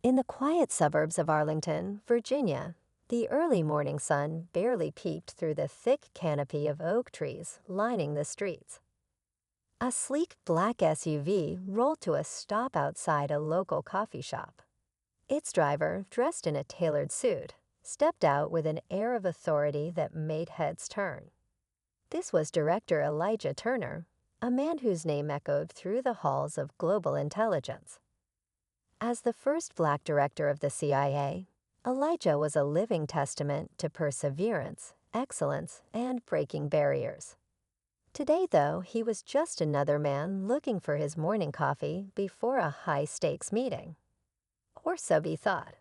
In the quiet suburbs of Arlington, Virginia, the early morning sun barely peeked through the thick canopy of oak trees lining the streets. A sleek black SUV rolled to a stop outside a local coffee shop. Its driver, dressed in a tailored suit, stepped out with an air of authority that made heads turn. This was Director Elijah Turner, a man whose name echoed through the halls of global intelligence. As the first black director of the CIA, Elijah was a living testament to perseverance, excellence, and breaking barriers. Today, though, he was just another man looking for his morning coffee before a high-stakes meeting. Or so he thought.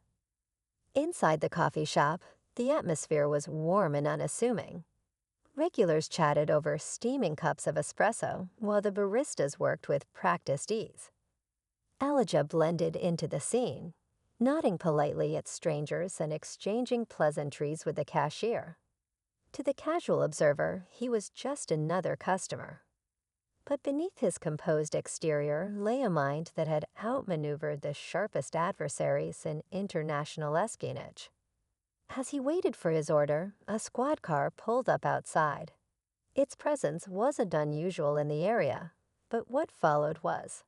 Inside the coffee shop, the atmosphere was warm and unassuming. Regulars chatted over steaming cups of espresso while the baristas worked with practiced ease. Elijah blended into the scene, nodding politely at strangers and exchanging pleasantries with the cashier. To the casual observer, he was just another customer. But beneath his composed exterior lay a mind that had outmaneuvered the sharpest adversaries in international espionage. As he waited for his order, a squad car pulled up outside. Its presence wasn't unusual in the area, but what followed was.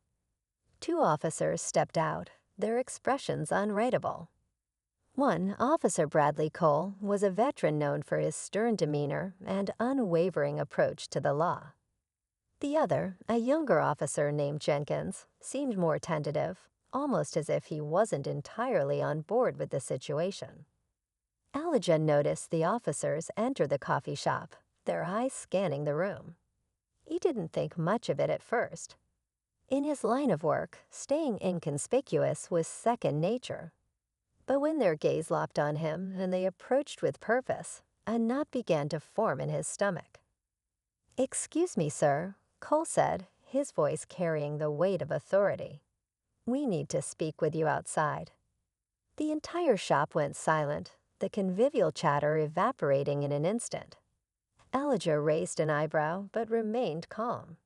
Two officers stepped out, their expressions unreadable. One, Officer Bradley Cole, was a veteran known for his stern demeanor and unwavering approach to the law. The other, a younger officer named Jenkins, seemed more tentative, almost as if he wasn't entirely on board with the situation. Elijah noticed the officers enter the coffee shop, their eyes scanning the room. He didn't think much of it at first. In his line of work, staying inconspicuous was second nature. But when their gaze locked on him and they approached with purpose, a knot began to form in his stomach. "Excuse me, sir," Cole said, his voice carrying the weight of authority. "We need to speak with you outside." The entire shop went silent, the convivial chatter evaporating in an instant. Elijah raised an eyebrow but remained calm.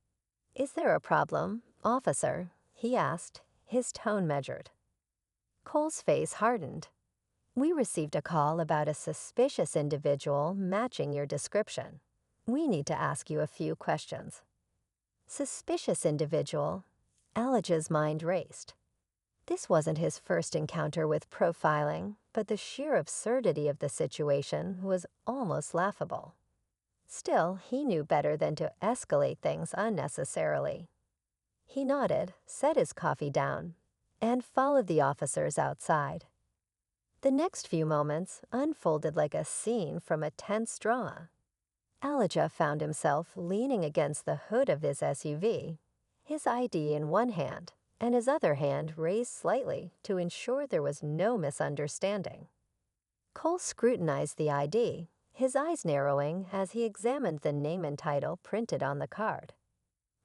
"Is there a problem, officer?" he asked, his tone measured. Cole's face hardened. "We received a call about a suspicious individual matching your description. We need to ask you a few questions." Suspicious individual? Elijah's mind raced. This wasn't his first encounter with profiling, but the sheer absurdity of the situation was almost laughable. Still, he knew better than to escalate things unnecessarily. He nodded, set his coffee down, and followed the officers outside. The next few moments unfolded like a scene from a tense drama. Elijah found himself leaning against the hood of his SUV, his ID in one hand and his other hand raised slightly to ensure there was no misunderstanding. Cole scrutinized the ID, his eyes narrowing as he examined the name and title printed on the card.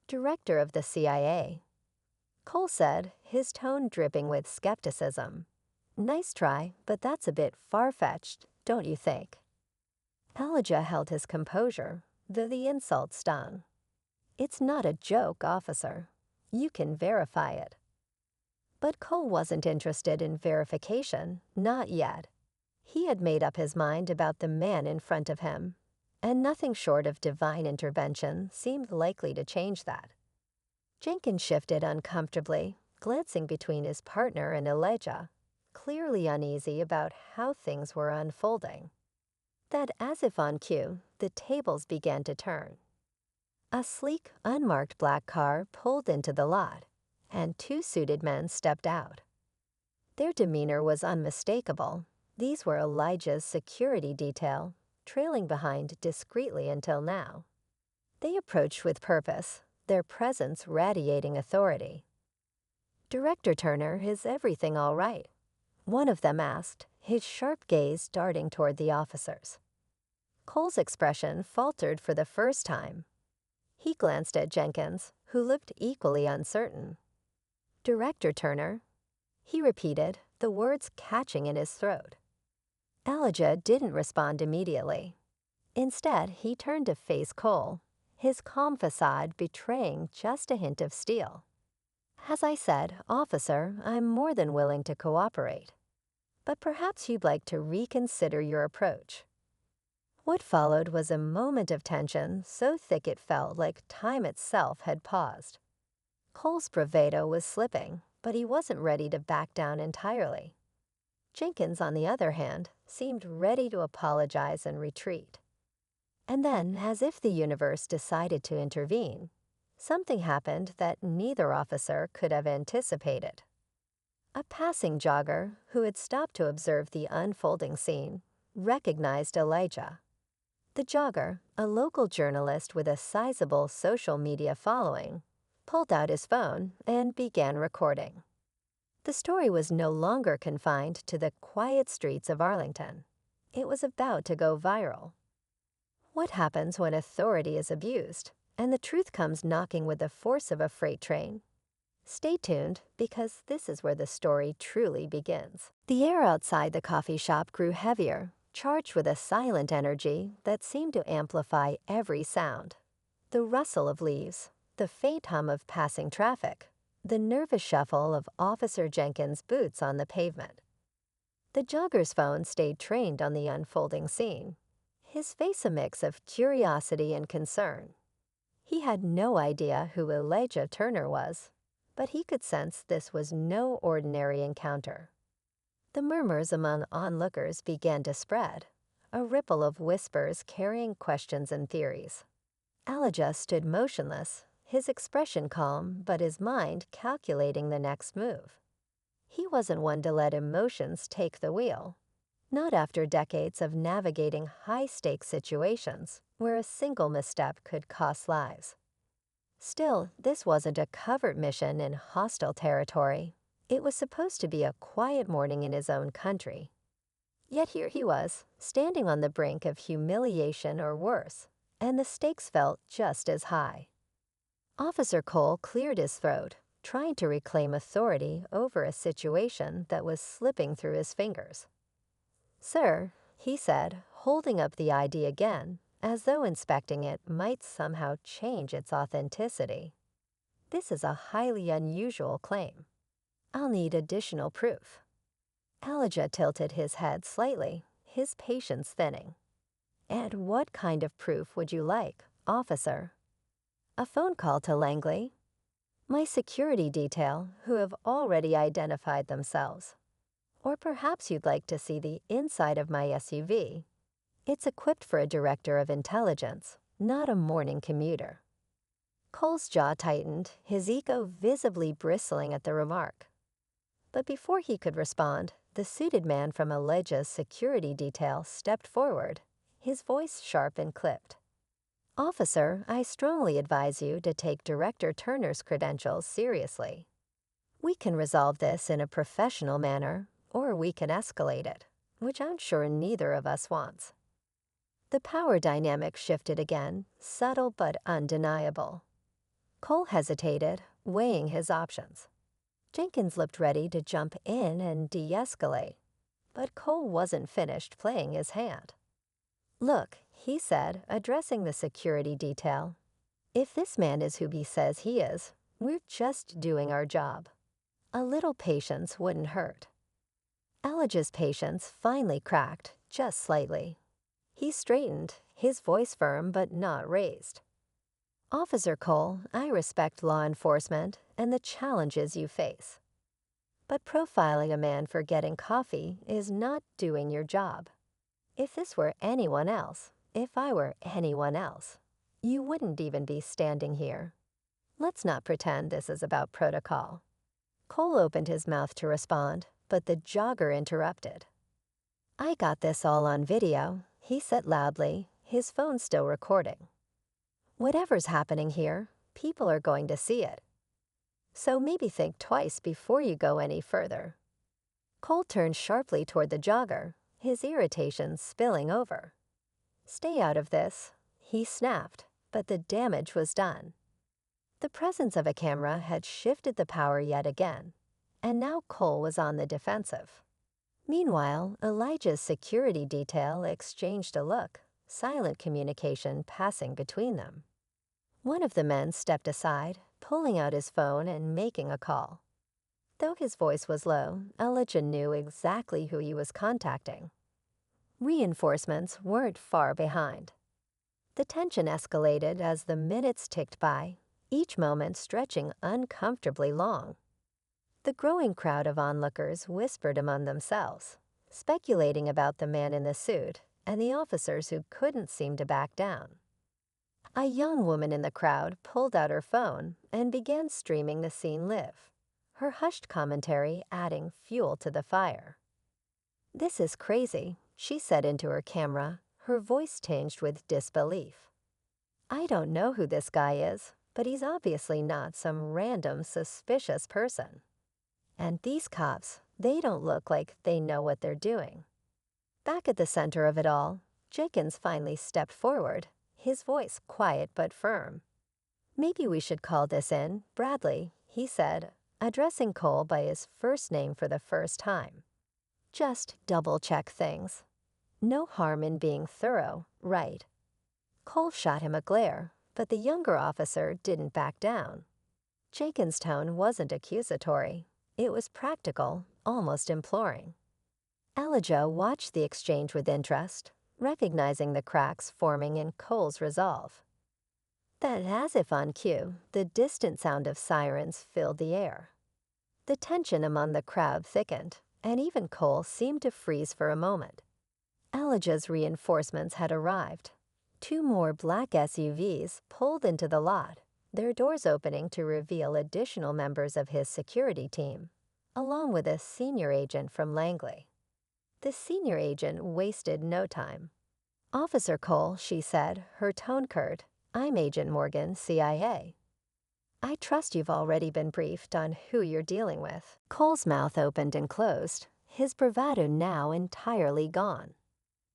Director of the CIA. Cole said, his tone dripping with skepticism. "Nice try, but that's a bit far-fetched, don't you think?" Elijah held his composure, though the insult stung. "It's not a joke, officer. You can verify it." But Cole wasn't interested in verification, not yet. He had made up his mind about the man in front of him, and nothing short of divine intervention seemed likely to change that. Jenkins shifted uncomfortably, glancing between his partner and Elijah, clearly uneasy about how things were unfolding. Then, as if on cue, the tables began to turn. A sleek, unmarked black car pulled into the lot, and two suited men stepped out. Their demeanor was unmistakable. These were Elijah's security detail, trailing behind discreetly until now. They approached with purpose, their presence radiating authority. "Director Turner, is everything all right?" one of them asked, his sharp gaze darting toward the officers. Cole's expression faltered for the first time. He glanced at Jenkins, who looked equally uncertain. "Director Turner?" he repeated, the words catching in his throat. Elijah didn't respond immediately. Instead, he turned to face Cole, his calm facade betraying just a hint of steel. "As I said, officer, I'm more than willing to cooperate. But perhaps you'd like to reconsider your approach." What followed was a moment of tension so thick it felt like time itself had paused. Cole's bravado was slipping, but he wasn't ready to back down entirely. Jenkins, on the other hand, seemed ready to apologize and retreat. And then, as if the universe decided to intervene, something happened that neither officer could have anticipated. A passing jogger, who had stopped to observe the unfolding scene, recognized Elijah. The jogger, a local journalist with a sizable social media following, pulled out his phone and began recording. The story was no longer confined to the quiet streets of Arlington. It was about to go viral. What happens when authority is abused and the truth comes knocking with the force of a freight train? Stay tuned, because this is where the story truly begins. The air outside the coffee shop grew heavier, charged with a silent energy that seemed to amplify every sound. The rustle of leaves, the faint hum of passing traffic, the nervous shuffle of Officer Jenkins' boots on the pavement. The jogger's phone stayed trained on the unfolding scene, his face a mix of curiosity and concern. He had no idea who Elijah Turner was, but he could sense this was no ordinary encounter. The murmurs among onlookers began to spread, a ripple of whispers carrying questions and theories. Elijah stood motionless, his expression calm but his mind calculating the next move. He wasn't one to let emotions take the wheel, not after decades of navigating high-stakes situations where a single misstep could cost lives. Still, this wasn't a covert mission in hostile territory. It was supposed to be a quiet morning in his own country. Yet here he was, standing on the brink of humiliation or worse, and the stakes felt just as high. Officer Cole cleared his throat, trying to reclaim authority over a situation that was slipping through his fingers. "Sir," he said, holding up the ID again, as though inspecting it might somehow change its authenticity. "This is a highly unusual claim. I'll need additional proof." Elijah tilted his head slightly, his patience thinning. "And what kind of proof would you like, officer?" "A phone call to Langley. My security detail, who have already identified themselves. Or perhaps you'd like to see the inside of my SUV. It's equipped for a director of intelligence, not a morning commuter." Cole's jaw tightened, his ego visibly bristling at the remark. But before he could respond, the suited man from Elijah's security detail stepped forward, his voice sharp and clipped. "Officer, I strongly advise you to take Director Turner's credentials seriously. We can resolve this in a professional manner, or we can escalate it, which I'm sure neither of us wants." The power dynamic shifted again, subtle but undeniable. Cole hesitated, weighing his options. Jenkins looked ready to jump in and de-escalate, but Cole wasn't finished playing his hand. "Look," he said, addressing the security detail, "if this man is who he says he is, we're just doing our job. A little patience wouldn't hurt." Elijah's patience finally cracked, just slightly. He straightened, his voice firm but not raised. "Officer Cole, I respect law enforcement and the challenges you face. But profiling a man for getting coffee is not doing your job. If this were anyone else, if I were anyone else, you wouldn't even be standing here. Let's not pretend this is about protocol." Cole opened his mouth to respond, but the jogger interrupted. "I got this all on video," he said loudly, his phone still recording. "Whatever's happening here, people are going to see it. So maybe think twice before you go any further." Cole turned sharply toward the jogger, his irritation spilling over. "Stay out of this," he snapped, but the damage was done. The presence of a camera had shifted the power yet again, and now Cole was on the defensive. Meanwhile, Elijah's security detail exchanged a look, silent communication passing between them. One of the men stepped aside, pulling out his phone and making a call. Though his voice was low, Elijah knew exactly who he was contacting. Reinforcements weren't far behind. The tension escalated as the minutes ticked by, each moment stretching uncomfortably long. The growing crowd of onlookers whispered among themselves, speculating about the man in the suit and the officers who couldn't seem to back down. A young woman in the crowd pulled out her phone and began streaming the scene live, her hushed commentary adding fuel to the fire. "This is crazy," she said into her camera, her voice tinged with disbelief. "I don't know who this guy is, but he's obviously not some random suspicious person. And these cops, they don't look like they know what they're doing." Back at the center of it all, Jenkins finally stepped forward, his voice quiet but firm. "Maybe we should call this in, Bradley," he said, addressing Cole by his first name for the first time. "Just double-check things. No harm in being thorough, right?" Cole shot him a glare, but the younger officer didn't back down. Jenkins' tone wasn't accusatory. It was practical, almost imploring. Elijah watched the exchange with interest, recognizing the cracks forming in Cole's resolve. Then, as if on cue, the distant sound of sirens filled the air. The tension among the crowd thickened, and even Cole seemed to freeze for a moment. Elijah's reinforcements had arrived. 2 more black SUVs pulled into the lot, their doors opening to reveal additional members of his security team, along with a senior agent from Langley. The senior agent wasted no time. "Officer Cole," she said, her tone curt, "I'm Agent Morgan, CIA. I trust you've already been briefed on who you're dealing with." Cole's mouth opened and closed, his bravado now entirely gone.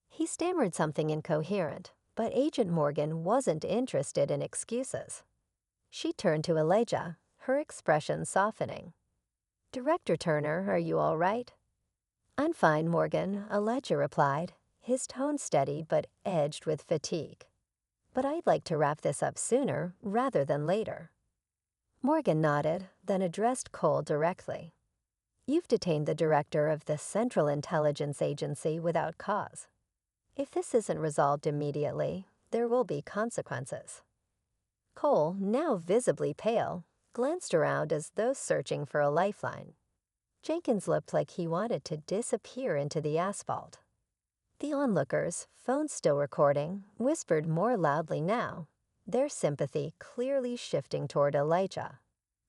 He stammered something incoherent, but Agent Morgan wasn't interested in excuses. She turned to Elijah, her expression softening. "Director Turner, are you all right?" "I'm fine, Morgan," Elijah replied, his tone steady but edged with fatigue. "But I'd like to wrap this up sooner rather than later." Morgan nodded, then addressed Cole directly. "You've detained the director of the Central Intelligence Agency without cause. If this isn't resolved immediately, there will be consequences." Cole, now visibly pale, glanced around as though searching for a lifeline. Jenkins looked like he wanted to disappear into the asphalt. The onlookers, phones still recording, whispered more loudly now, their sympathy clearly shifting toward Elijah.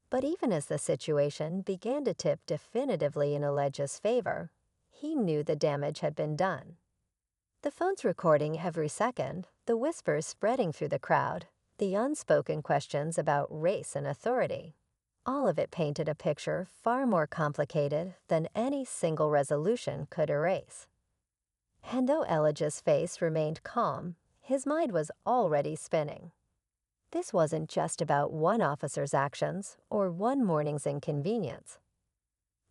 But even as the situation began to tip definitively in Elijah's favor, he knew the damage had been done. The phones recording every second, the whispers spreading through the crowd, the unspoken questions about race and authority. All of it painted a picture far more complicated than any single resolution could erase. And though Elijah's face remained calm, his mind was already spinning. This wasn't just about one officer's actions or one morning's inconvenience.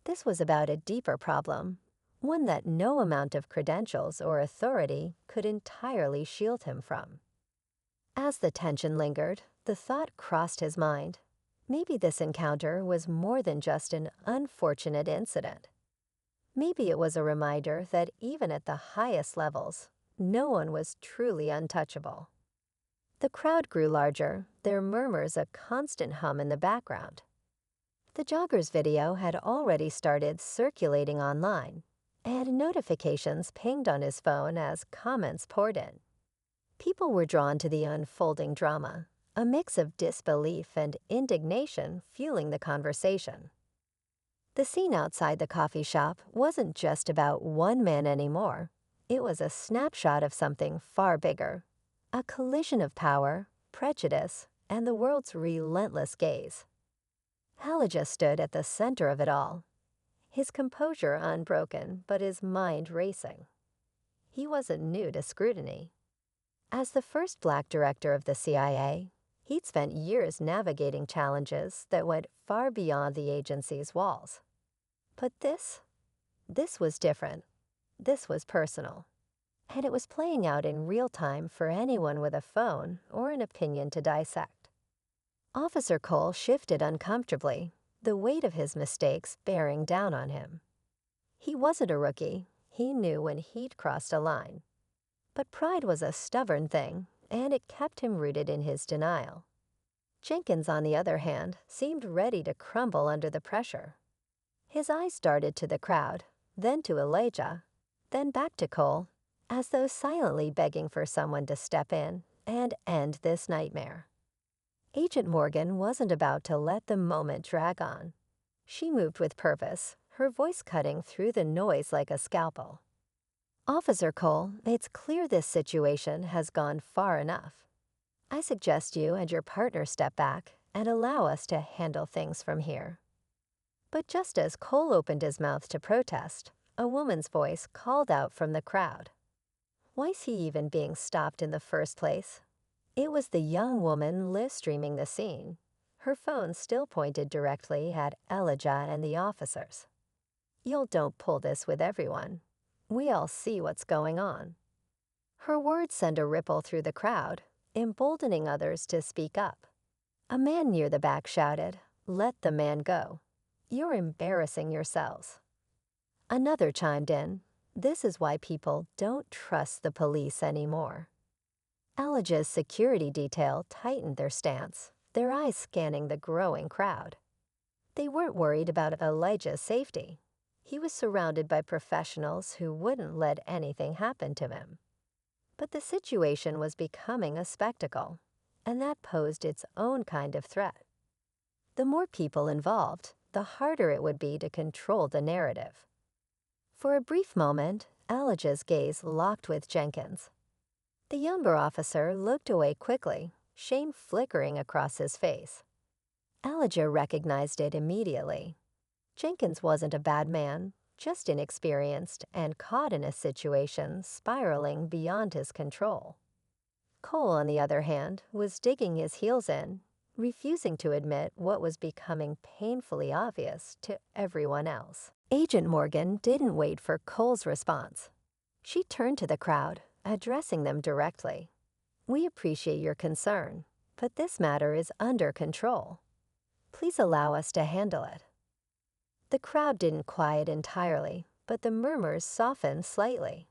This was about a deeper problem, one that no amount of credentials or authority could entirely shield him from. As the tension lingered, the thought crossed his mind. Maybe this encounter was more than just an unfortunate incident. Maybe it was a reminder that even at the highest levels, no one was truly untouchable. The crowd grew larger, their murmurs a constant hum in the background. The jogger's video had already started circulating online, and notifications pinged on his phone as comments poured in. People were drawn to the unfolding drama, a mix of disbelief and indignation fueling the conversation. The scene outside the coffee shop wasn't just about one man anymore. It was a snapshot of something far bigger, a collision of power, prejudice, and the world's relentless gaze. Elijah stood at the center of it all, his composure unbroken but his mind racing. He wasn't new to scrutiny. As the first black director of the CIA, he'd spent years navigating challenges that went far beyond the agency's walls. But this was different. This was personal. And it was playing out in real time for anyone with a phone or an opinion to dissect. Officer Cole shifted uncomfortably, the weight of his mistakes bearing down on him. He wasn't a rookie. He knew when he'd crossed a line. But pride was a stubborn thing, and it kept him rooted in his denial. Jenkins, on the other hand, seemed ready to crumble under the pressure. His eyes darted to the crowd, then to Elijah, then back to Cole, as though silently begging for someone to step in and end this nightmare. Agent Morgan wasn't about to let the moment drag on. She moved with purpose, her voice cutting through the noise like a scalpel. Officer Cole, it's clear this situation has gone far enough. I suggest you and your partner step back and allow us to handle things from here. But just as Cole opened his mouth to protest, a woman's voice called out from the crowd. Why's he even being stopped in the first place? It was the young woman live streaming the scene, her phone still pointed directly at Elijah and the officers. You don't pull this with everyone. We all see what's going on. Her words sent a ripple through the crowd, emboldening others to speak up. A man near the back shouted, "Let the man go. You're embarrassing yourselves." Another chimed in, "This is why people don't trust the police anymore." Elijah's security detail tightened their stance, their eyes scanning the growing crowd. They weren't worried about Elijah's safety. He was surrounded by professionals who wouldn't let anything happen to him. But the situation was becoming a spectacle, and that posed its own kind of threat. The more people involved, the harder it would be to control the narrative. For a brief moment, Elijah's gaze locked with Jenkins. The younger officer looked away quickly, shame flickering across his face. Elijah recognized it immediately. Jenkins wasn't a bad man, just inexperienced and caught in a situation spiraling beyond his control. Cole, on the other hand, was digging his heels in, refusing to admit what was becoming painfully obvious to everyone else. Agent Morgan didn't wait for Cole's response. She turned to the crowd, addressing them directly. "We appreciate your concern, but this matter is under control. Please allow us to handle it." The crowd didn't quiet entirely, but the murmurs softened slightly.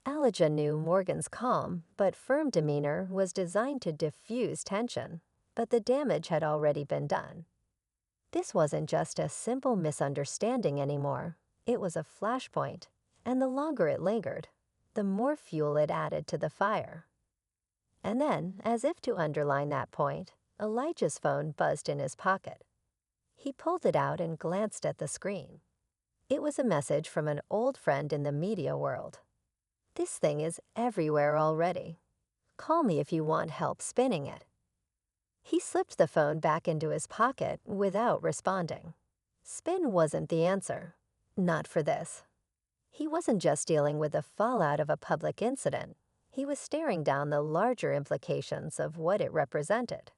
Elijah knew Morgan's calm but firm demeanor was designed to diffuse tension, but the damage had already been done. This wasn't just a simple misunderstanding anymore. It was a flashpoint, and the longer it lingered, the more fuel it added to the fire. And then, as if to underline that point, Elijah's phone buzzed in his pocket. He pulled it out and glanced at the screen. It was a message from an old friend in the media world. "This thing is everywhere already. Call me if you want help spinning it." He slipped the phone back into his pocket without responding. Spin wasn't the answer. Not for this. He wasn't just dealing with the fallout of a public incident. He was staring down the larger implications of what it represented.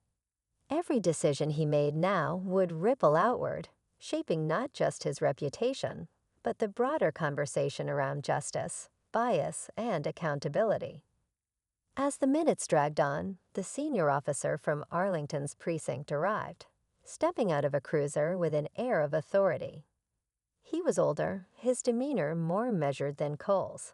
Every decision he made now would ripple outward, shaping not just his reputation, but the broader conversation around justice, bias, and accountability. As the minutes dragged on, the senior officer from Arlington's precinct arrived, stepping out of a cruiser with an air of authority. He was older, his demeanor more measured than Cole's.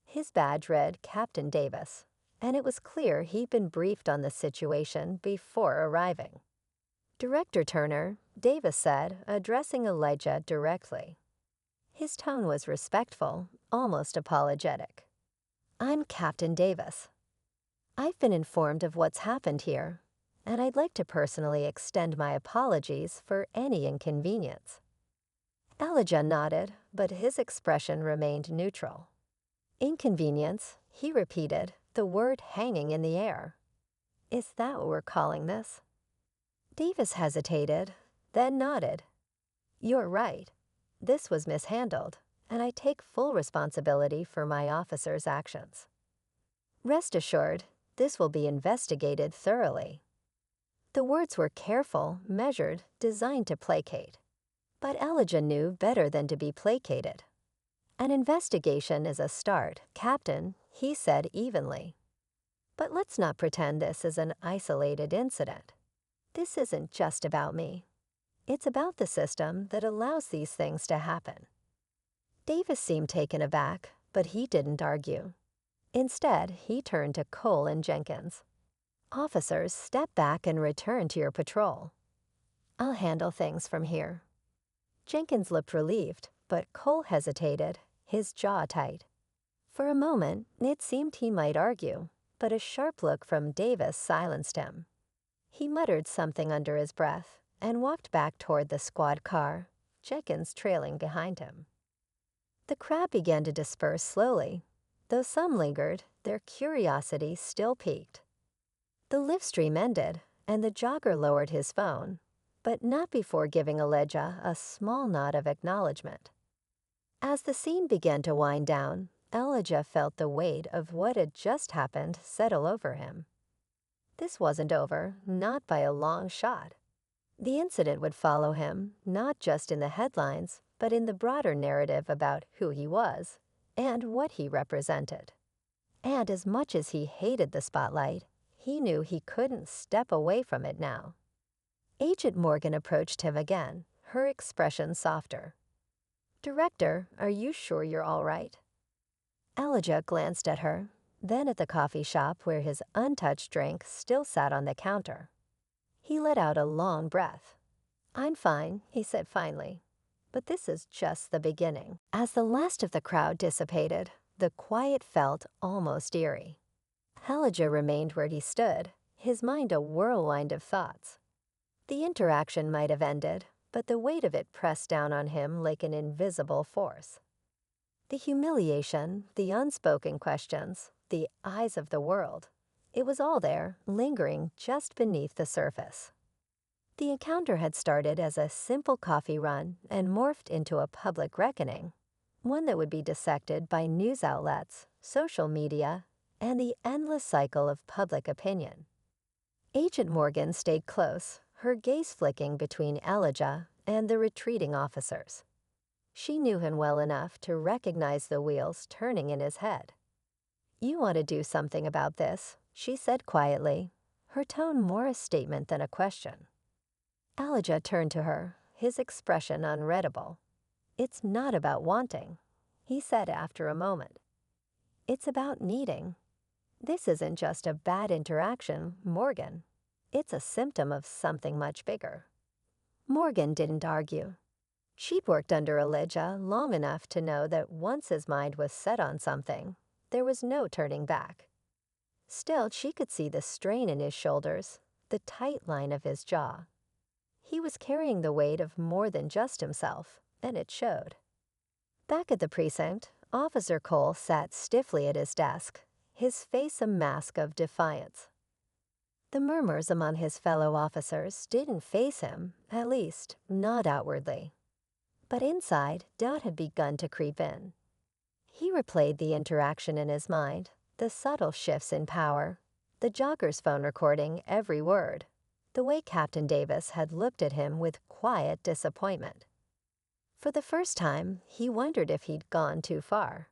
His badge read Captain Davis, and it was clear he'd been briefed on the situation before arriving. "Director Turner," Davis said, addressing Elijah directly. His tone was respectful, almost apologetic. "I'm Captain Davis. I've been informed of what's happened here, and I'd like to personally extend my apologies for any inconvenience." Elijah nodded, but his expression remained neutral. "Inconvenience," he repeated, the word hanging in the air. "Is that what we're calling this?" Davis hesitated, then nodded. "You're right. This was mishandled, and I take full responsibility for my officer's actions. Rest assured, this will be investigated thoroughly." The words were careful, measured, designed to placate. But Elijah knew better than to be placated. "An investigation is a start, Captain," he said evenly. "But let's not pretend this is an isolated incident. This isn't just about me. It's about the system that allows these things to happen. Davis seemed taken aback, but he didn't argue. Instead, he turned to Cole and Jenkins. Officers, step back and return to your patrol. I'll handle things from here. Jenkins looked relieved, but Cole hesitated, his jaw tight. For a moment, it seemed he might argue, but a sharp look from Davis silenced him. He muttered something under his breath and walked back toward the squad car, Jenkins trailing behind him. The crowd began to disperse slowly. Though some lingered, their curiosity still piqued. The live stream ended, and the jogger lowered his phone, but not before giving Elijah a small nod of acknowledgement. As the scene began to wind down, Elijah felt the weight of what had just happened settle over him. This wasn't over, not by a long shot. The incident would follow him, not just in the headlines, but in the broader narrative about who he was and what he represented. And as much as he hated the spotlight, he knew he couldn't step away from it now. Agent Morgan approached him again, her expression softer. "Director, are you sure you're all right?" Elijah glanced at her, then at the coffee shop where his untouched drink still sat on the counter. He let out a long breath. "I'm fine," he said finally. "But this is just the beginning." As the last of the crowd dissipated, the quiet felt almost eerie. Elijah remained where he stood, his mind a whirlwind of thoughts. The interaction might have ended, but the weight of it pressed down on him like an invisible force. The humiliation, the unspoken questions, the eyes of the world, it was all there, lingering just beneath the surface. The encounter had started as a simple coffee run and morphed into a public reckoning, one that would be dissected by news outlets, social media, and the endless cycle of public opinion. Agent Morgan stayed close, her gaze flicking between Elijah and the retreating officers. She knew him well enough to recognize the wheels turning in his head. "You want to do something about this," she said quietly, her tone more a statement than a question. Elijah turned to her, his expression unreadable. "It's not about wanting," he said after a moment. "It's about needing. This isn't just a bad interaction, Morgan. It's a symptom of something much bigger." Morgan didn't argue. She'd worked under Elijah long enough to know that once his mind was set on something, there was no turning back. Still, she could see the strain in his shoulders, the tight line of his jaw. He was carrying the weight of more than just himself, and it showed. Back at the precinct, Officer Cole sat stiffly at his desk, his face a mask of defiance. The murmurs among his fellow officers didn't faze him, at least, not outwardly. But inside, doubt had begun to creep in. He replayed the interaction in his mind, the subtle shifts in power, the jogger's phone recording every word, the way Captain Davis had looked at him with quiet disappointment. For the first time, he wondered if he'd gone too far.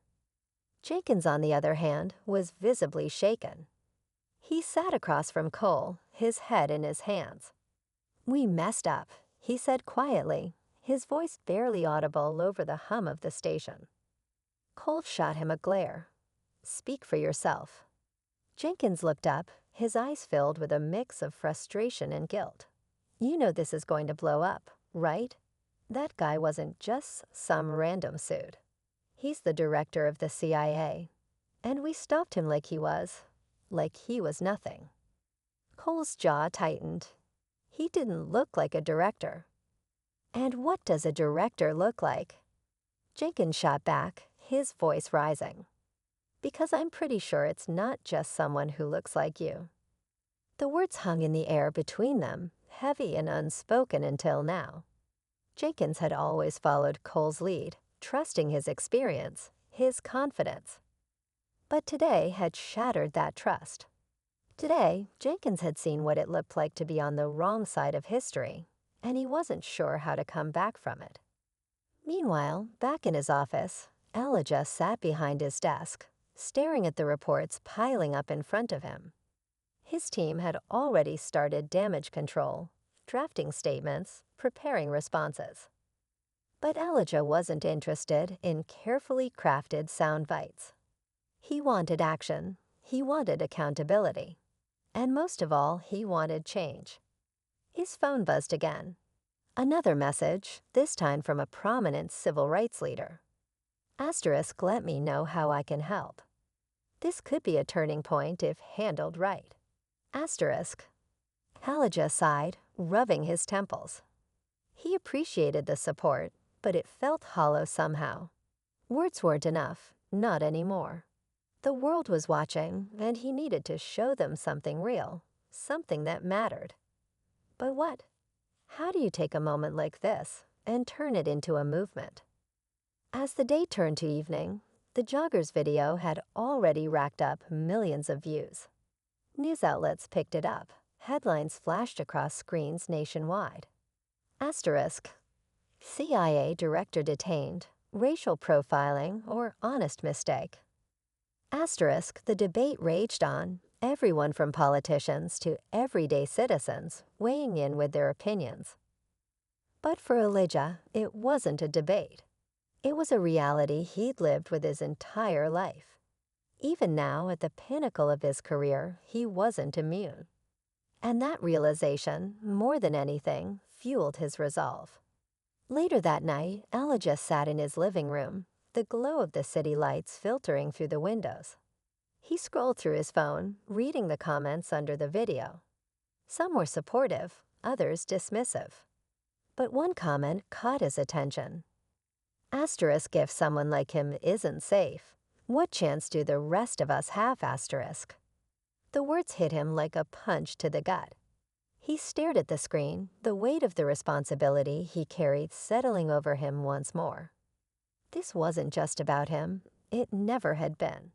Jenkins, on the other hand, was visibly shaken. He sat across from Cole, his head in his hands. "We messed up," he said quietly, his voice barely audible over the hum of the station. Cole shot him a glare. "Speak for yourself." Jenkins looked up, his eyes filled with a mix of frustration and guilt. "You know this is going to blow up, right? That guy wasn't just some random suit. He's the director of the CIA. And we stopped him like he was nothing." Cole's jaw tightened. He didn't look like a director. And what does a director look like? Jenkins shot back, his voice rising. "Because I'm pretty sure it's not just someone who looks like you." The words hung in the air between them, heavy and unspoken until now. Jenkins had always followed Cole's lead, trusting his experience, his confidence. But today had shattered that trust. Today, Jenkins had seen what it looked like to be on the wrong side of history, and he wasn't sure how to come back from it. Meanwhile, back in his office, Elijah sat behind his desk, staring at the reports piling up in front of him. His team had already started damage control, drafting statements, preparing responses. But Elijah wasn't interested in carefully crafted sound bites. He wanted action. He wanted accountability. And most of all, he wanted change. His phone buzzed again. Another message, this time from a prominent civil rights leader. Asterisk, let me know how I can help. This could be a turning point if handled right. Asterisk. Elijah sighed, rubbing his temples. He appreciated the support, but it felt hollow somehow. Words weren't enough, not anymore. The world was watching, and he needed to show them something real, something that mattered. But what? How do you take a moment like this and turn it into a movement? As the day turned to evening, the jogger's video had already racked up millions of views. News outlets picked it up. Headlines flashed across screens nationwide. Asterisk. CIA Director detained, racial profiling or honest mistake. Asterisk, the debate raged on, everyone from politicians to everyday citizens weighing in with their opinions. But for Elijah, it wasn't a debate. It was a reality he'd lived with his entire life. Even now, at the pinnacle of his career, he wasn't immune. And that realization, more than anything, fueled his resolve. Later that night, Elijah sat in his living room, the glow of the city lights filtering through the windows. He scrolled through his phone, reading the comments under the video. Some were supportive, others dismissive. But one comment caught his attention. Asterisk, if someone like him isn't safe, what chance do the rest of us have, asterisk? The words hit him like a punch to the gut. He stared at the screen, the weight of the responsibility he carried settling over him once more. This wasn't just about him. It never had been.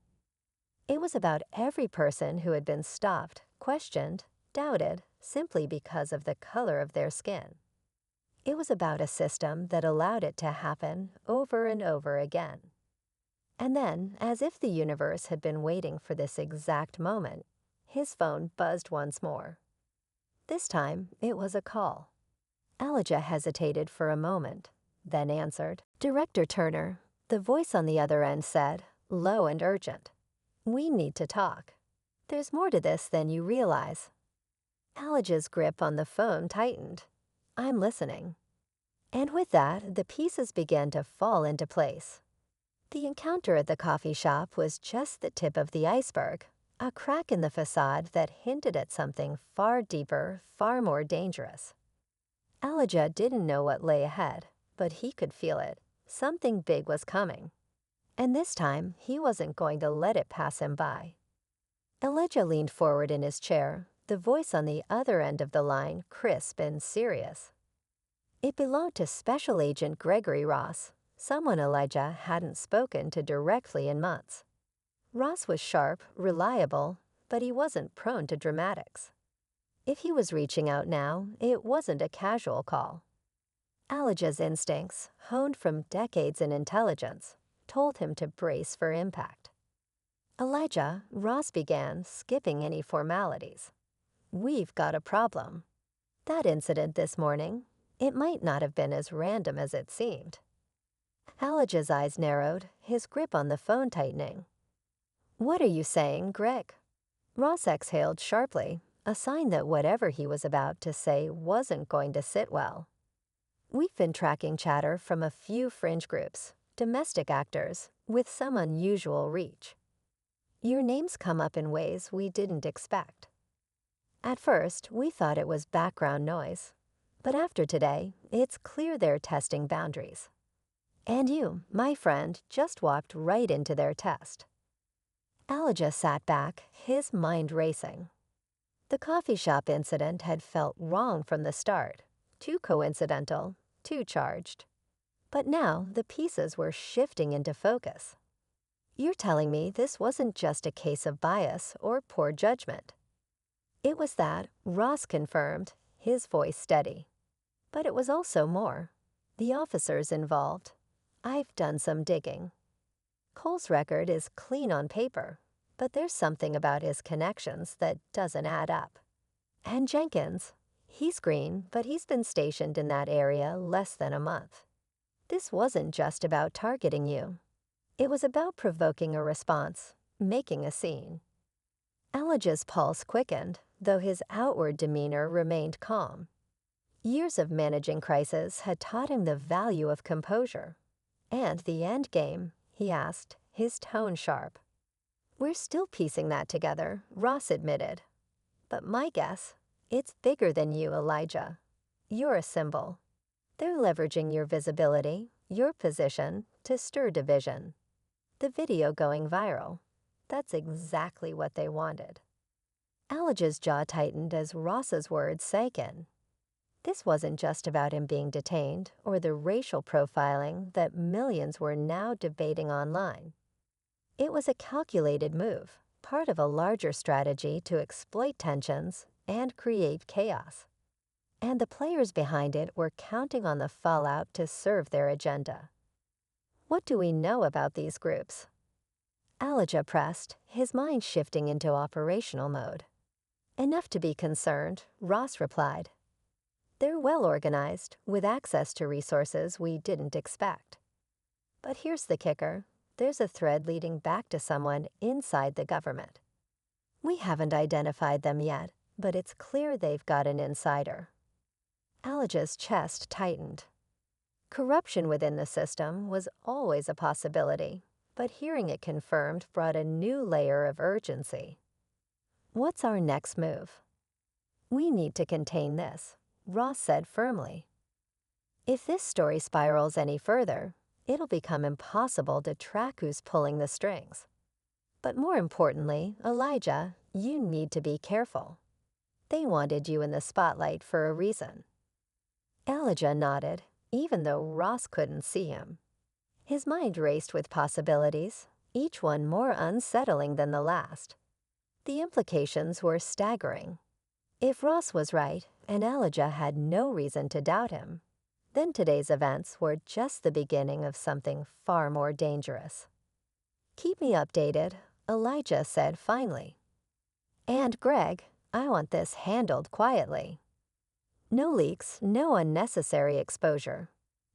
It was about every person who had been stopped, questioned, doubted, simply because of the color of their skin. It was about a system that allowed it to happen over and over again. And then, as if the universe had been waiting for this exact moment, his phone buzzed once more. This time, it was a call. Elijah hesitated for a moment, then answered. Director Turner, the voice on the other end said, low and urgent. We need to talk. There's more to this than you realize. Elijah's grip on the phone tightened. I'm listening. And with that, the pieces began to fall into place. The encounter at the coffee shop was just the tip of the iceberg, a crack in the facade that hinted at something far deeper, far more dangerous. Elijah didn't know what lay ahead, but he could feel it. Something big was coming. And this time, he wasn't going to let it pass him by. Elijah leaned forward in his chair, the voice on the other end of the line crisp and serious. It belonged to Special Agent Gregory Ross, someone Elijah hadn't spoken to directly in months. Ross was sharp, reliable, but he wasn't prone to dramatics. If he was reaching out now, it wasn't a casual call. Elijah's instincts, honed from decades in intelligence, told him to brace for impact. Elijah, Ross began, skipping any formalities. We've got a problem. That incident this morning, it might not have been as random as it seemed. Elijah's eyes narrowed, his grip on the phone tightening. What are you saying, Greg? Ross exhaled sharply, a sign that whatever he was about to say wasn't going to sit well. We've been tracking chatter from a few fringe groups, domestic actors, with some unusual reach. Your names come up in ways we didn't expect. At first, we thought it was background noise, but after today, it's clear they're testing boundaries. And you, my friend, just walked right into their test. Elijah sat back, his mind racing. The coffee shop incident had felt wrong from the start, too coincidental, too charged. But now the pieces were shifting into focus. You're telling me this wasn't just a case of bias or poor judgment. It was that, Ross confirmed, his voice steady. But it was also more. The officers involved. I've done some digging. Cole's record is clean on paper, But there's something about his connections that doesn't add up. And Jenkins, he's green, but he's been stationed in that area less than a month. This wasn't just about targeting you. It was about provoking a response, making a scene. Elijah's pulse quickened, though his outward demeanor remained calm. Years of managing crisis had taught him the value of composure. And the end game, he asked, his tone sharp. We're still piecing that together, Ross admitted. But my guess, it's bigger than you, Elijah. You're a symbol. They're leveraging your visibility, your position, to stir division. The video going viral. That's exactly what they wanted. Elijah's jaw tightened as Ross's words sank in. This wasn't just about him being detained or the racial profiling that millions were now debating online. It was a calculated move, part of a larger strategy to exploit tensions and create chaos. And the players behind it were counting on the fallout to serve their agenda. What do we know about these groups? Elijah pressed, his mind shifting into operational mode. Enough to be concerned, Ross replied. They're well organized, with access to resources we didn't expect. But here's the kicker. There's a thread leading back to someone inside the government. We haven't identified them yet, but it's clear they've got an insider. Elijah's chest tightened. Corruption within the system was always a possibility, but hearing it confirmed brought a new layer of urgency. What's our next move? We need to contain this, Ross said firmly. If this story spirals any further, it'll become impossible to track who's pulling the strings. But more importantly, Elijah, you need to be careful. They wanted you in the spotlight for a reason. Elijah nodded, even though Ross couldn't see him. His mind raced with possibilities, each one more unsettling than the last. The implications were staggering. If Ross was right, and Elijah had no reason to doubt him, then today's events were just the beginning of something far more dangerous. Keep me updated, Elijah said finally. And Greg, I want this handled quietly. No leaks, no unnecessary exposure.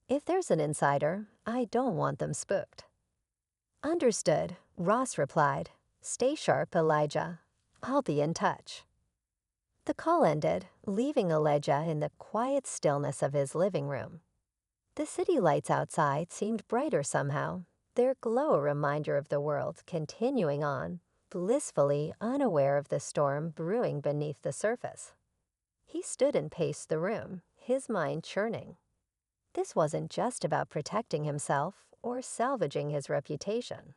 If there's an insider, I don't want them spooked. Understood, Ross replied. Stay sharp, Elijah. I'll be in touch. The call ended, leaving Elijah in the quiet stillness of his living room. The city lights outside seemed brighter somehow, their glow a reminder of the world continuing on, blissfully unaware of the storm brewing beneath the surface. He stood and paced the room, his mind churning. This wasn't just about protecting himself or salvaging his reputation.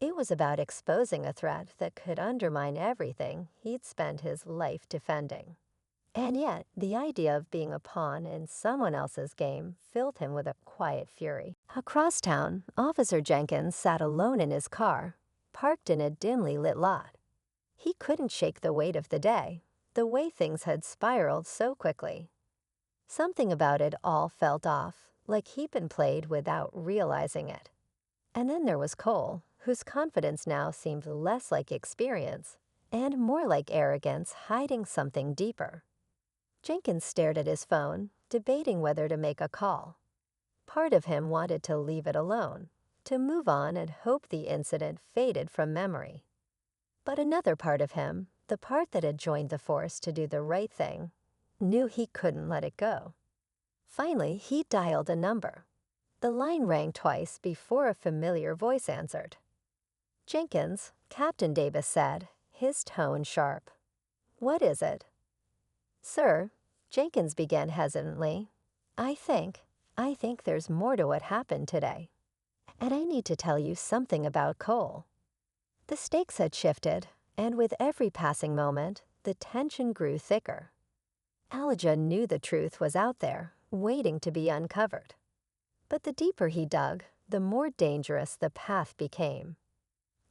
It was about exposing a threat that could undermine everything he'd spent his life defending. And yet, the idea of being a pawn in someone else's game filled him with a quiet fury. Across town, Officer Jenkins sat alone in his car, parked in a dimly lit lot. He couldn't shake the weight of the day, the way things had spiraled so quickly. Something about it all felt off, like he'd been played without realizing it. And then there was Cole, whose confidence now seemed less like experience and more like arrogance hiding something deeper. Jenkins stared at his phone, debating whether to make a call. Part of him wanted to leave it alone, to move on and hope the incident faded from memory. But another part of him, the part that had joined the force to do the right thing, knew he couldn't let it go. Finally, he dialed a number. The line rang twice before a familiar voice answered. Jenkins, Captain Davis said, his tone sharp. What is it? Sir, Jenkins began hesitantly. I think there's more to what happened today. And I need to tell you something about Cole. The stakes had shifted, and with every passing moment, the tension grew thicker. Elijah knew the truth was out there, waiting to be uncovered. But the deeper he dug, the more dangerous the path became.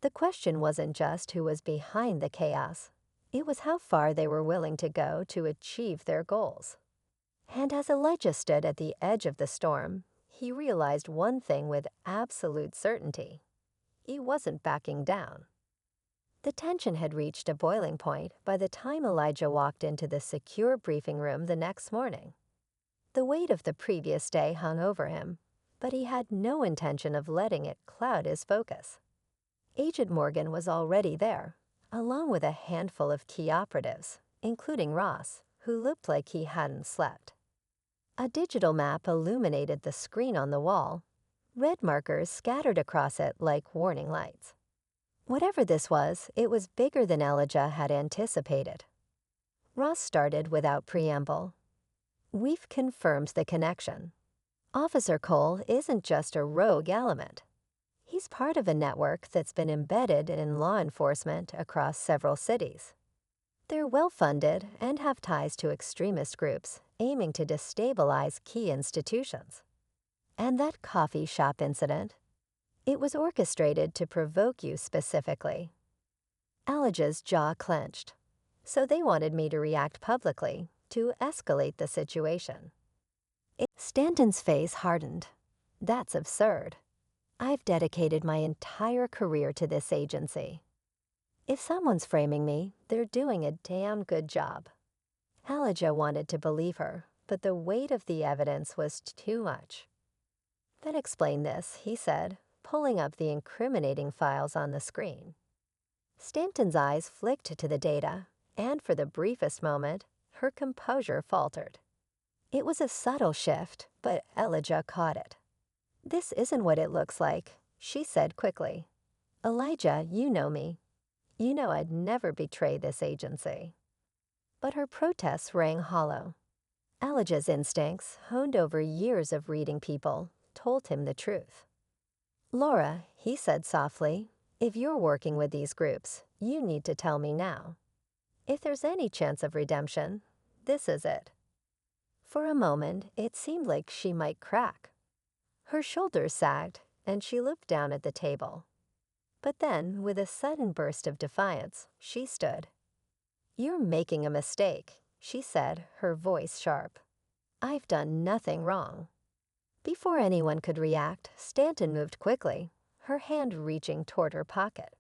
The question wasn't just who was behind the chaos. It was how far they were willing to go to achieve their goals. And as Elijah stood at the edge of the storm, he realized one thing with absolute certainty. He wasn't backing down. The tension had reached a boiling point by the time Elijah walked into the secure briefing room the next morning. The weight of the previous day hung over him, but he had no intention of letting it cloud his focus. Agent Morgan was already there, along with a handful of key operatives, including Ross, who looked like he hadn't slept. A digital map illuminated the screen on the wall, red markers scattered across it like warning lights. Whatever this was, it was bigger than Elijah had anticipated. Ross started without preamble. "We've confirmed the connection. Officer Cole isn't just a rogue element. He's part of a network that's been embedded in law enforcement across several cities. They're well-funded and have ties to extremist groups aiming to destabilize key institutions. And that coffee shop incident, it was orchestrated to provoke you specifically." Elijah's jaw clenched. "So they wanted me to react publicly, to escalate the situation." Stanton's face hardened. "That's absurd. I've dedicated my entire career to this agency. If someone's framing me, they're doing a damn good job." Elijah wanted to believe her, but the weight of the evidence was too much. "Then explain this," he said, pulling up the incriminating files on the screen. Stanton's eyes flicked to the data, and for the briefest moment, her composure faltered. It was a subtle shift, but Elijah caught it. "This isn't what it looks like," she said quickly. "Elijah, you know me. You know I'd never betray this agency." But her protests rang hollow. Elijah's instincts, honed over years of reading people, told him the truth. "Laura," he said softly, "if you're working with these groups, you need to tell me now. If there's any chance of redemption, this is it." For a moment, it seemed like she might crack. Her shoulders sagged, and she looked down at the table. But then, with a sudden burst of defiance, she stood. "You're making a mistake," she said, her voice sharp. "I've done nothing wrong." Before anyone could react, Stanton moved quickly, her hand reaching toward her pocket.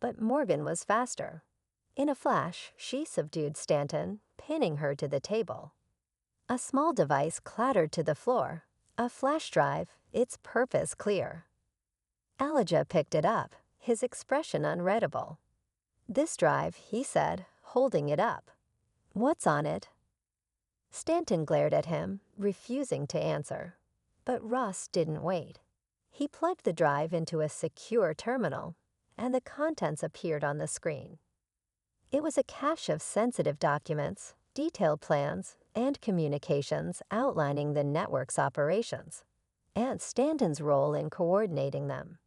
But Morgan was faster. In a flash, she subdued Stanton, pinning her to the table. A small device clattered to the floor, a flash drive, its purpose clear. Elijah picked it up, his expression unreadable. "This drive," he said, holding it up. "What's on it?" Stanton glared at him, refusing to answer. But Ross didn't wait. He plugged the drive into a secure terminal, and the contents appeared on the screen. It was a cache of sensitive documents, detailed plans, and communications outlining the network's operations, and Stanton's role in coordinating them.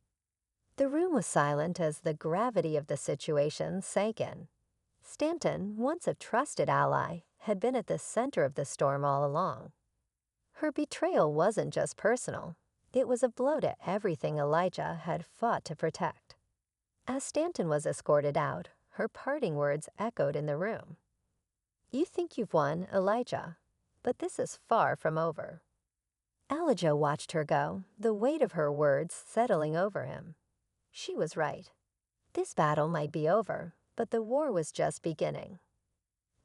The room was silent as the gravity of the situation sank in. Stanton, once a trusted ally, had been at the center of the storm all along. Her betrayal wasn't just personal. It was a blow to everything Elijah had fought to protect. As Stanton was escorted out, her parting words echoed in the room. "You think you've won, Elijah, but this is far from over." Elijah watched her go, the weight of her words settling over him. She was right. This battle might be over, but the war was just beginning.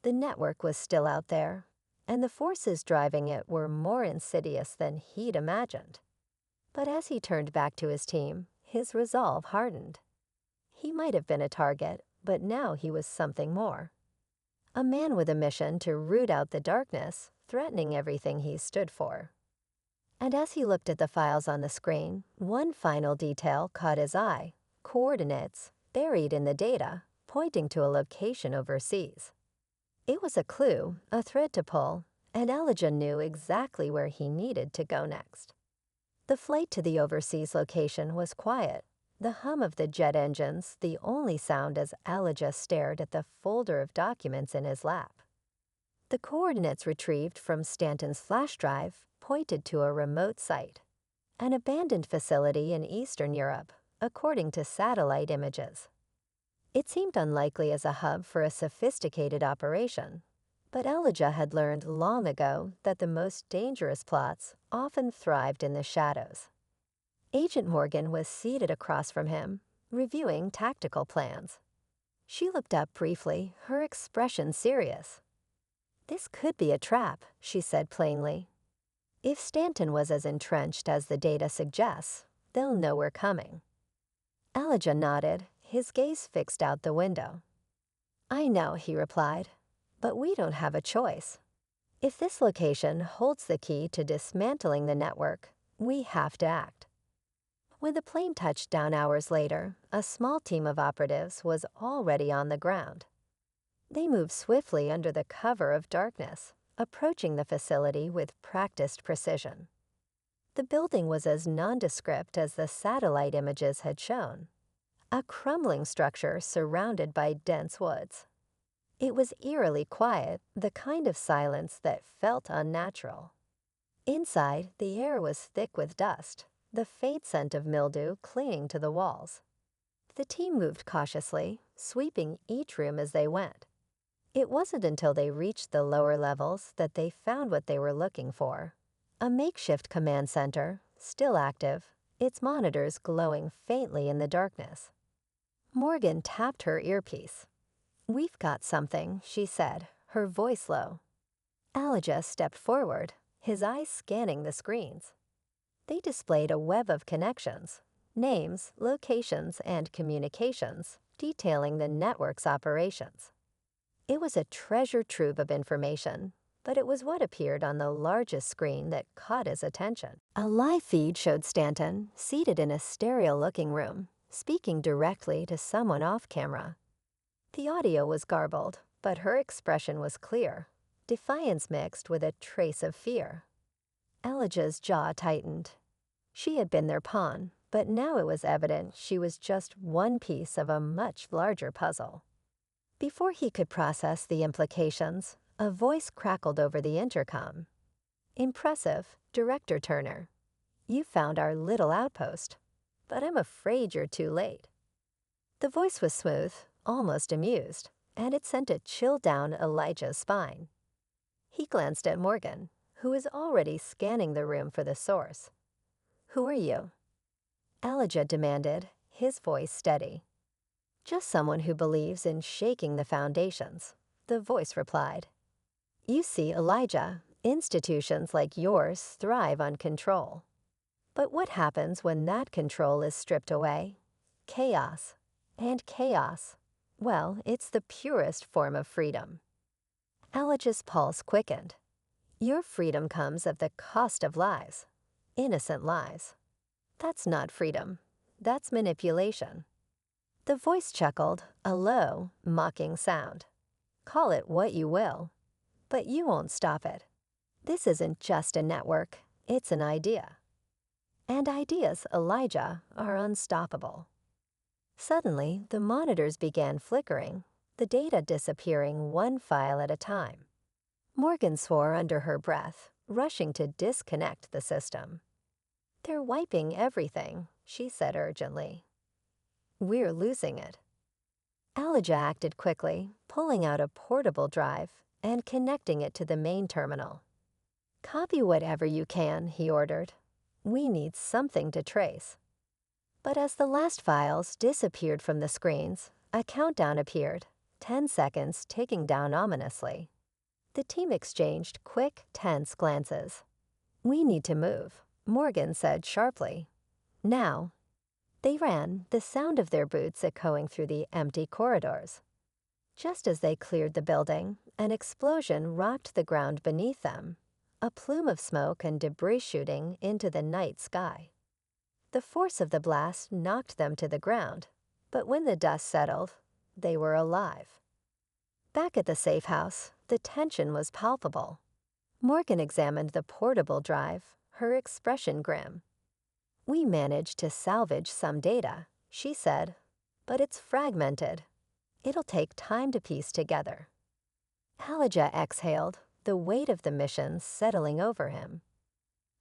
The network was still out there, and the forces driving it were more insidious than he'd imagined. But as he turned back to his team, his resolve hardened. He might have been a target, but now he was something more. A man with a mission to root out the darkness, threatening everything he stood for. And as he looked at the files on the screen, one final detail caught his eye: coordinates, buried in the data, pointing to a location overseas. It was a clue, a thread to pull, and Elijah knew exactly where he needed to go next. The flight to the overseas location was quiet, the hum of the jet engines the only sound as Elijah stared at the folder of documents in his lap. The coordinates retrieved from Stanton's flash drive pointed to a remote site, an abandoned facility in Eastern Europe, according to satellite images. It seemed unlikely as a hub for a sophisticated operation, but Elijah had learned long ago that the most dangerous plots often thrived in the shadows. Agent Morgan was seated across from him, reviewing tactical plans. She looked up briefly, her expression serious. "This could be a trap," she said plainly. "If Stanton was as entrenched as the data suggests, they'll know we're coming." Elijah nodded, his gaze fixed out the window. "I know," he replied, "but we don't have a choice. If this location holds the key to dismantling the network, we have to act." When the plane touched down hours later, a small team of operatives was already on the ground. They moved swiftly under the cover of darkness, approaching the facility with practiced precision. The building was as nondescript as the satellite images had shown, a crumbling structure surrounded by dense woods. It was eerily quiet, the kind of silence that felt unnatural. Inside, the air was thick with dust, the faint scent of mildew clinging to the walls. The team moved cautiously, sweeping each room as they went. It wasn't until they reached the lower levels that they found what they were looking for. A makeshift command center, still active, its monitors glowing faintly in the darkness. Morgan tapped her earpiece. "We've got something," she said, her voice low. Elijah stepped forward, his eyes scanning the screens. They displayed a web of connections, names, locations, and communications, detailing the network's operations. It was a treasure trove of information, but it was what appeared on the largest screen that caught his attention. A live feed showed Stanton, seated in a sterile-looking room, speaking directly to someone off camera. The audio was garbled, but her expression was clear, defiance mixed with a trace of fear. Elijah's jaw tightened. She had been their pawn, but now it was evident she was just one piece of a much larger puzzle. Before he could process the implications, a voice crackled over the intercom. "Impressive, Director Turner. You found our little outpost, but I'm afraid you're too late." The voice was smooth, almost amused, and it sent a chill down Elijah's spine. He glanced at Morgan, who was already scanning the room for the source. "Who are you?" Elijah demanded, his voice steady. "Just someone who believes in shaking the foundations," the voice replied. "You see, Elijah, institutions like yours thrive on control. But what happens when that control is stripped away? Chaos. And chaos, well, it's the purest form of freedom." Elijah's pulse quickened. "Your freedom comes at the cost of lives. Innocent lives. That's not freedom. That's manipulation." The voice chuckled, a low, mocking sound. "Call it what you will, but you won't stop it. This isn't just a network, it's an idea. And ideas, Elijah, are unstoppable." Suddenly, the monitors began flickering, the data disappearing one file at a time. Morgan swore under her breath, rushing to disconnect the system. "They're wiping everything," she said urgently. "We're losing it." Elijah acted quickly, pulling out a portable drive and connecting it to the main terminal. "Copy whatever you can," he ordered. "We need something to trace." But as the last files disappeared from the screens, a countdown appeared, 10 seconds ticking down ominously. The team exchanged quick, tense glances. "We need to move," Morgan said sharply. "Now." They ran, the sound of their boots echoing through the empty corridors. Just as they cleared the building, an explosion rocked the ground beneath them, a plume of smoke and debris shooting into the night sky. The force of the blast knocked them to the ground, but when the dust settled, they were alive. Back at the safe house, the tension was palpable. Morgan examined the portable drive, her expression grim. "We managed to salvage some data," she said, "but it's fragmented. It'll take time to piece together." Elijah exhaled, the weight of the mission settling over him.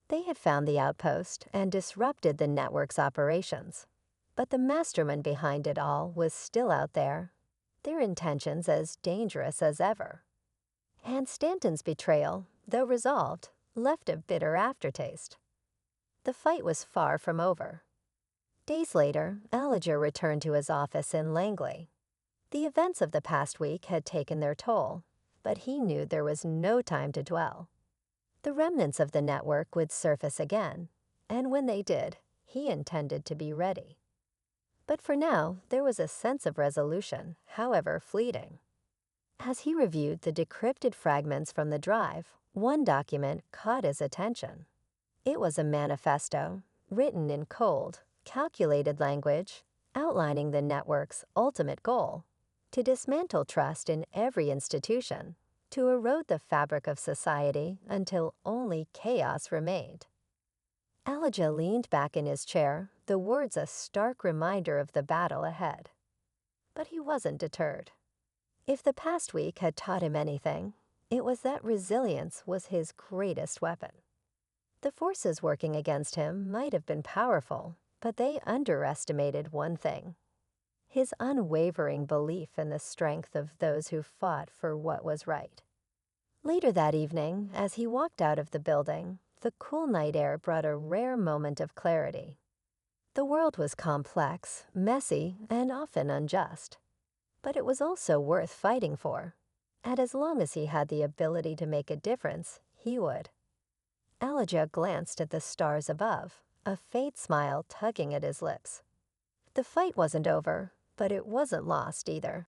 They had found the outpost and disrupted the network's operations, but the mastermind behind it all was still out there, their intentions as dangerous as ever. And Stanton's betrayal, though resolved, left a bitter aftertaste. The fight was far from over. Days later, Elijah returned to his office in Langley. The events of the past week had taken their toll, but he knew there was no time to dwell. The remnants of the network would surface again, and when they did, he intended to be ready. But for now, there was a sense of resolution, however fleeting. As he reviewed the decrypted fragments from the drive, one document caught his attention. It was a manifesto, written in cold, calculated language, outlining the network's ultimate goal: to dismantle trust in every institution, to erode the fabric of society until only chaos remained. Elijah leaned back in his chair, the words a stark reminder of the battle ahead. But he wasn't deterred. If the past week had taught him anything, it was that resilience was his greatest weapon. The forces working against him might have been powerful, but they underestimated one thing: his unwavering belief in the strength of those who fought for what was right. Later that evening, as he walked out of the building, the cool night air brought a rare moment of clarity. The world was complex, messy, and often unjust. But it was also worth fighting for, and as long as he had the ability to make a difference, he would. Elijah glanced at the stars above, a faint smile tugging at his lips. The fight wasn't over, but it wasn't lost either.